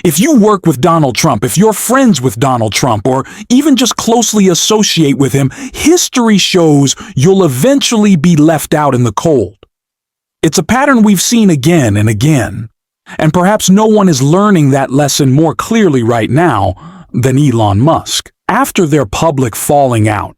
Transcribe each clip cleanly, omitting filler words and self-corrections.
If you work with Donald Trump, if you're friends with Donald Trump, or even just closely associate with him, history shows you'll eventually be left out in the cold. It's a pattern we've seen again and again, and perhaps no one is learning that lesson more clearly right now than Elon Musk. After their public falling out,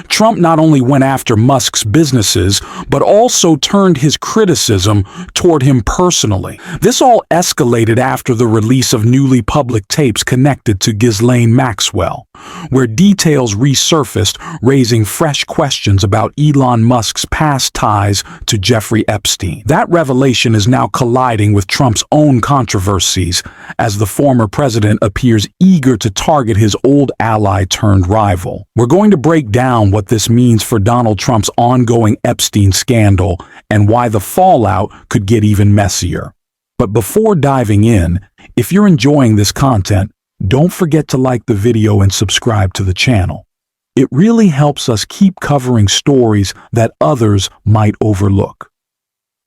Trump not only went after Musk's businesses, but also turned his criticism toward him personally. This all escalated after the release of newly public tapes connected to Ghislaine Maxwell, where details resurfaced, raising fresh questions about Elon Musk's past ties to Jeffrey Epstein. That revelation is now colliding with Trump's own controversies, as the former president appears eager to target his old ally turned rival. We're going to break down what this means for Donald Trump's ongoing Epstein scandal and why the fallout could get even messier. But before diving in, if you're enjoying this content, don't forget to like the video and subscribe to the channel. It really helps us keep covering stories that others might overlook.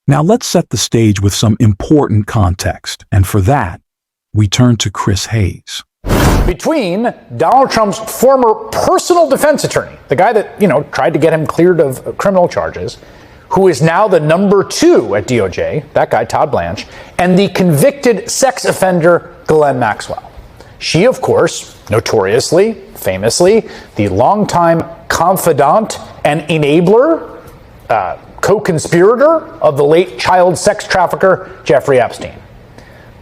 Now let's set the stage with some important context, and for that, we turn to Chris Hayes. Between Donald Trump's former personal defense attorney, the guy that, tried to get him cleared of criminal charges, who is now the #2 at DOJ, that guy, Todd Blanche, and the convicted sex offender, Ghislaine Maxwell. She, of course, notoriously, famously, the longtime confidant and enabler, co-conspirator of the late child sex trafficker, Jeffrey Epstein.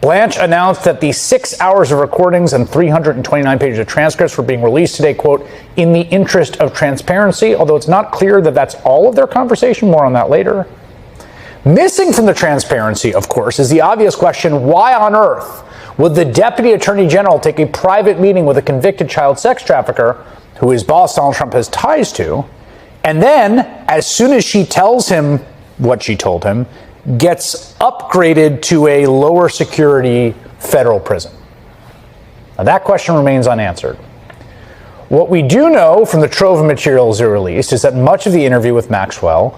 Blanche announced that the 6 hours of recordings and 329 pages of transcripts were being released today, quote, in the interest of transparency, although it's not clear that that's all of their conversation. More on that later. Missing from the transparency, of course, is the obvious question, why on earth would the Deputy Attorney General take a private meeting with a convicted child sex trafficker, who his boss, Donald Trump, has ties to, and then, as soon as she tells him what she told him, gets upgraded to a lower security federal prison? Now, that question remains unanswered. What we do know from the trove of materials it released is that much of the interview with Maxwell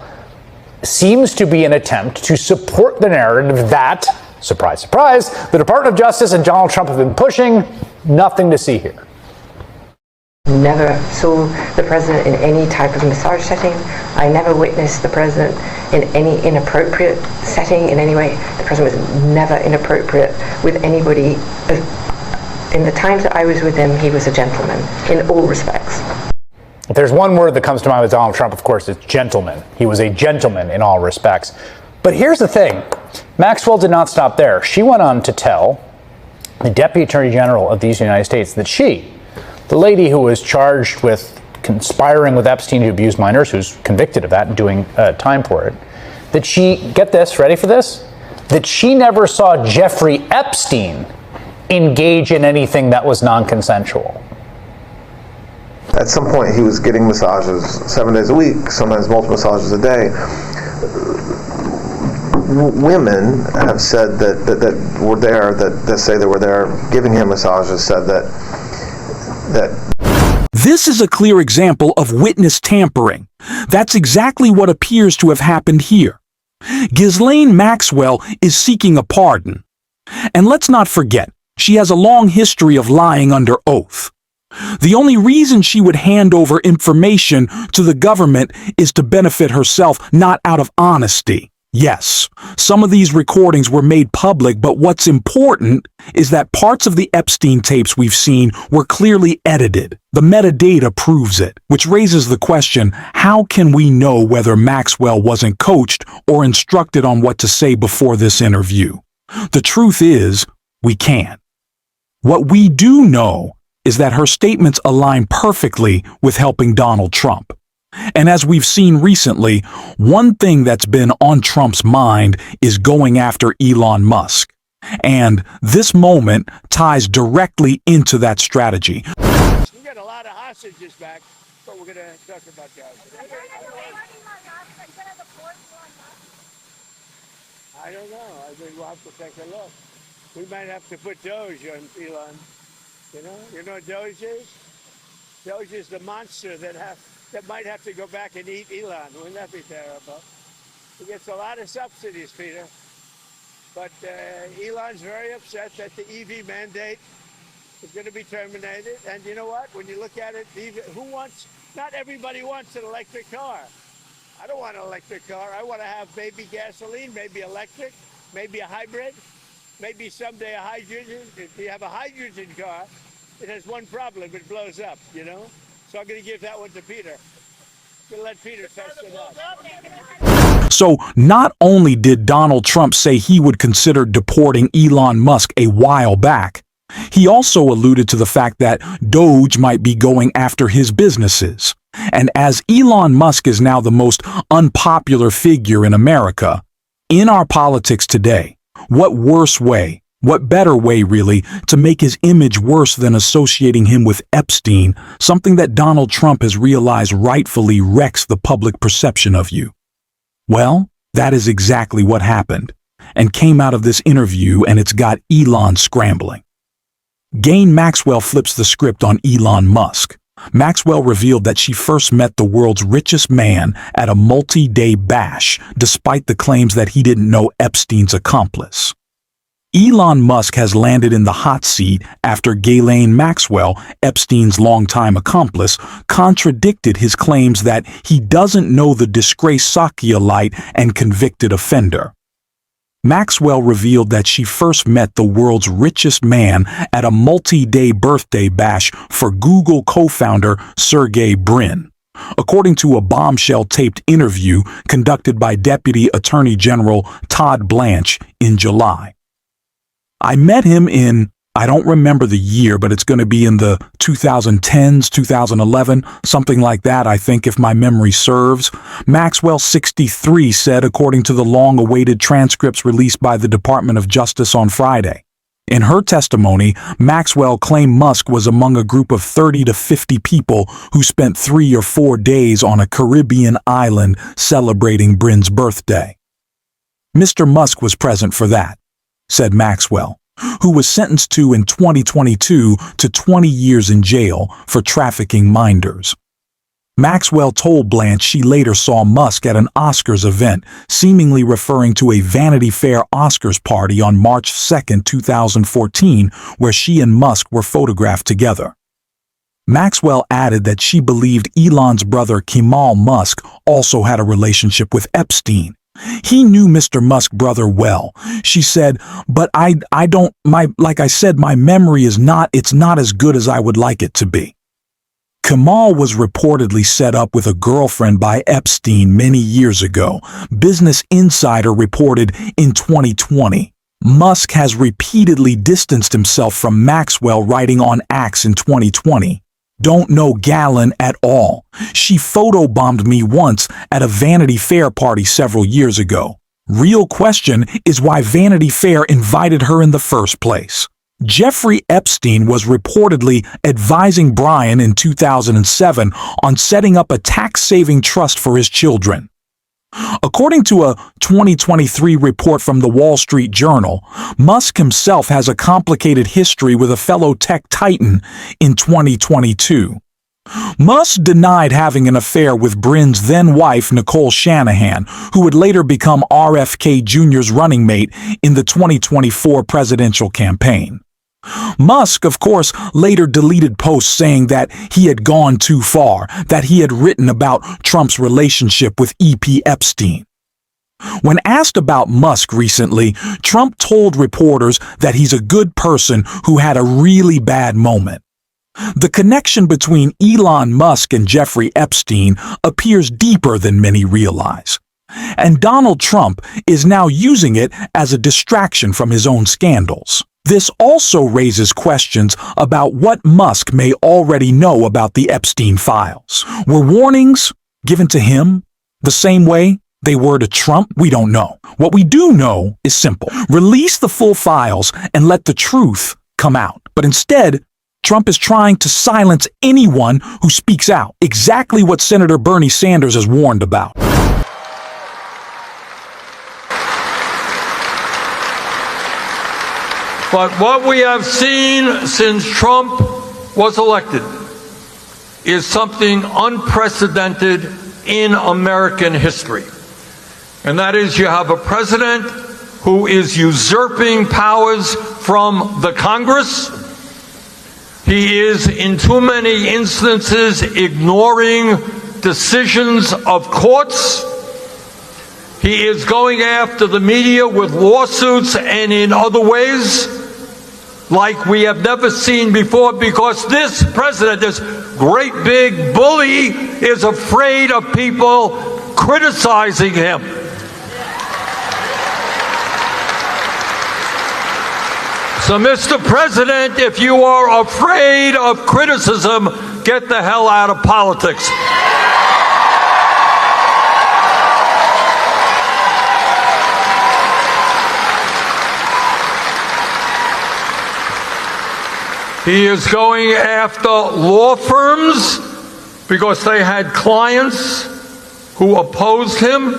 seems to be an attempt to support the narrative that, surprise, surprise, the Department of Justice and Donald Trump have been pushing. Nothing to see here. Never saw the president in any type of massage setting. I never witnessed the president in any inappropriate setting in any way. The president was never inappropriate with anybody. In the times that I was with him, he was a gentleman in all respects. If there's one word that comes to mind with Donald Trump, of course, it's gentleman. He was a gentleman in all respects. But here's the thing. Maxwell did not stop there. She went on to tell the Deputy Attorney General of these United States that she, the lady who was charged with conspiring with Epstein to abuse minors, who's convicted of that and doing time for it, that she, get this, ready for this? That she never saw Jeffrey Epstein engage in anything that was non-consensual. At some point, he was getting massages 7 days a week, sometimes multiple massages a day. Women have said that were there, that say they were there giving him massages, said that This is a clear example of witness tampering. That's exactly what appears to have happened here. Ghislaine Maxwell is seeking a pardon. And let's not forget, she has a long history of lying under oath. The only reason she would hand over information to the government is to benefit herself, not out of honesty. Yes, some of these recordings were made public, but what's important is that parts of the Epstein tapes we've seen were clearly edited. The metadata proves it, which raises the question, how can we know whether Maxwell wasn't coached or instructed on what to say before this interview? The truth is, we can't. What we do know is that her statements align perfectly with helping Donald Trump. And as we've seen recently, one thing that's been on Trump's mind is going after Elon Musk. And this moment ties directly into that strategy. We got a lot of hostages back, but we're going to talk about that. I don't know. I think we'll have to take a look. We might have to put Doge on Elon. You know what Doge is? Doge is the monster that might have to go back and eat Elon. Wouldn't that be terrible? He gets a lot of subsidies, Peter. But Elon's very upset that the EV mandate is going to be terminated. And you know what? When you look at it, not everybody wants an electric car. I don't want an electric car. I want to have maybe gasoline, maybe electric, maybe a hybrid, maybe someday a hydrogen. If you have a hydrogen car, it has one problem. It blows up, you know? So I'm going to give that one to Peter. I'm going to let Peter test it out. So not only did Donald Trump say he would consider deporting Elon Musk a while back, he also alluded to the fact that Doge might be going after his businesses. And as Elon Musk is now the most unpopular figure in America, in our politics today, what worse way, what better way really, to make his image worse than associating him with Epstein, something that Donald Trump has realized rightfully wrecks the public perception of you? Well, that is exactly what happened, and came out of this interview, and it's got Elon scrambling. Ghislaine Maxwell flips the script on Elon Musk. Maxwell revealed that she first met the world's richest man at a multi-day bash, despite the claims that he didn't know Epstein's accomplice. Elon Musk has landed in the hot seat after Ghislaine Maxwell, Epstein's longtime accomplice, contradicted his claims that he doesn't know the disgraced Sakyalite and convicted offender. Maxwell revealed that she first met the world's richest man at a multi-day birthday bash for Google co-founder Sergey Brin, according to a Bombshell taped interview conducted by Deputy Attorney General Todd Blanche in July. I met him in, I don't remember the year, but it's going to be in the 2010s, 2011, something like that, I think, if my memory serves. Maxwell, 63, said, according to the long-awaited transcripts released by the Department of Justice on Friday. In her testimony, Maxwell claimed Musk was among a group of 30 to 50 people who spent 3 or 4 days on a Caribbean island celebrating Brin's birthday. Mr. Musk was present for that, said Maxwell, who was sentenced to in 2022 to 20 years in jail for trafficking minders. Maxwell told Blanche she later saw Musk at an Oscars event, seemingly referring to a Vanity Fair Oscars party on March 2, 2014, where she and Musk were photographed together. Maxwell added that she believed Elon's brother Elon Musk also had a relationship with Epstein. He knew Mr. Musk's brother well. She said, but like I said, my memory is not as good as I would like it to be. Kamal was reportedly set up with a girlfriend by Epstein many years ago, Business Insider reported in 2020. Musk has repeatedly distanced himself from Maxwell, writing on X in 2020. Don't know Ghislaine at all. She photobombed me once at a Vanity Fair party several years ago. Real question is why Vanity Fair invited her in the first place. Jeffrey Epstein was reportedly advising Brian in 2007 on setting up a tax-saving trust for his children. According to a 2023 report from the Wall Street Journal, Musk himself has a complicated history with a fellow tech titan in 2022. Musk denied having an affair with Brin's then-wife Nicole Shanahan, who would later become RFK Jr.'s running mate in the 2024 presidential campaign. Musk, of course, later deleted posts saying that he had gone too far, that he had written about Trump's relationship with E.P. Epstein. When asked about Musk recently, Trump told reporters that he's a good person who had a really bad moment. The connection between Elon Musk and Jeffrey Epstein appears deeper than many realize. And Donald Trump is now using it as a distraction from his own scandals. This also raises questions about what Musk may already know about the Epstein files. Were warnings given to him the same way they were to Trump? We don't know. What we do know is simple. Release the full files and let the truth come out. But instead, Trump is trying to silence anyone who speaks out. Exactly what Senator Bernie Sanders has warned about. But what we have seen since Trump was elected is something unprecedented in American history. And that is, you have a president who is usurping powers from the Congress. He is, in too many instances, ignoring decisions of courts. He is going after the media with lawsuits and in other ways like we have never seen before, because this president, this great big bully, is afraid of people criticizing him. So, Mr. President, if you are afraid of criticism, get the hell out of politics. He is going after law firms because they had clients who opposed him.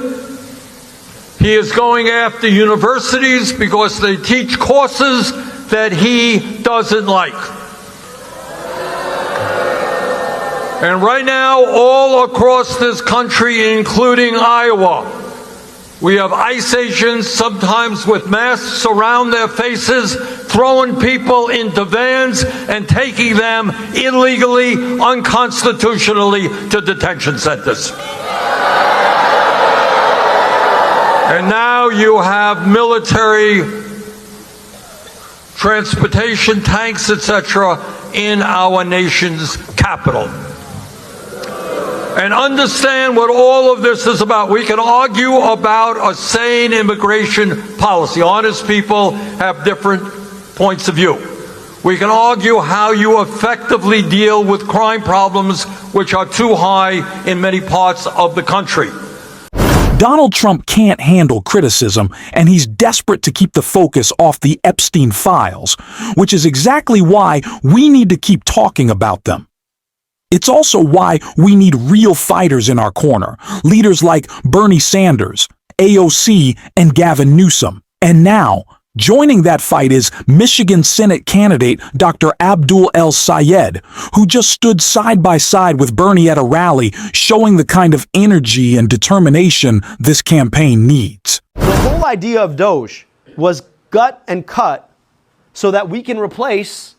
He is going after universities because they teach courses that he doesn't like. And right now, all across this country, including Iowa, we have ICE agents, sometimes with masks around their faces, throwing people into vans and taking them illegally, unconstitutionally to detention centers. And now you have military transportation tanks, etc., in our nation's capital. And understand what all of this is about. We can argue about a sane immigration policy. Honest people have different points of view. We can argue how you effectively deal with crime problems which are too high in many parts of the country. Donald Trump can't handle criticism, and he's desperate to keep the focus off the Epstein files, which is exactly why we need to keep talking about them. It's also why we need real fighters in our corner, leaders like Bernie Sanders, AOC, and Gavin Newsom. And now, joining that fight is Michigan Senate candidate Dr. Abdul El-Sayed, who just stood side by side with Bernie at a rally, showing the kind of energy and determination this campaign needs. The whole idea of Doge was gut and cut so that we can replace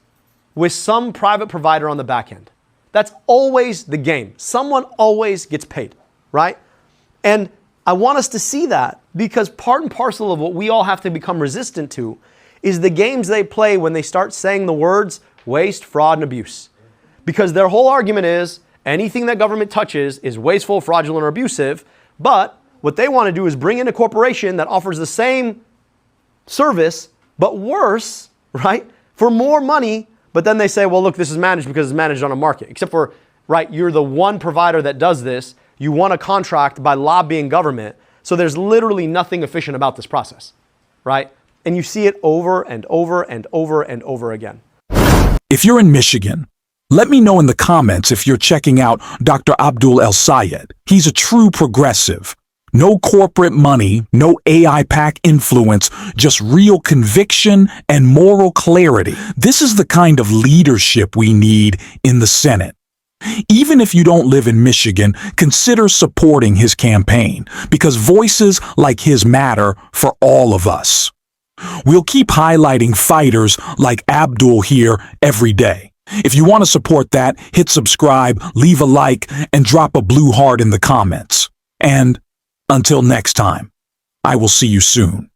with some private provider on the back end. That's always the game. Someone always gets paid, right? And I want us to see that, because part and parcel of what we all have to become resistant to is the games they play when they start saying the words waste, fraud, and abuse. Because their whole argument is anything that government touches is wasteful, fraudulent, or abusive. But what they want to do is bring in a corporation that offers the same service, but worse, right? For more money. But then they say, well, look, this is managed because it's managed on a market. Except for, right, you're the one provider that does this. You won a contract by lobbying government. So there's literally nothing efficient about this process, right? And you see it over and over and over and over again. If you're in Michigan, let me know in the comments if you're checking out Dr. Abdul El-Sayed. He's a true progressive. No corporate money, no AI PAC influence, just real conviction and moral clarity. This is the kind of leadership we need in the Senate. Even if you don't live in Michigan, consider supporting his campaign, because voices like his matter for all of us. We'll keep highlighting fighters like Abdul here every day. If you want to support that, hit subscribe, leave a like, and drop a blue heart in the comments. And until next time, I will see you soon.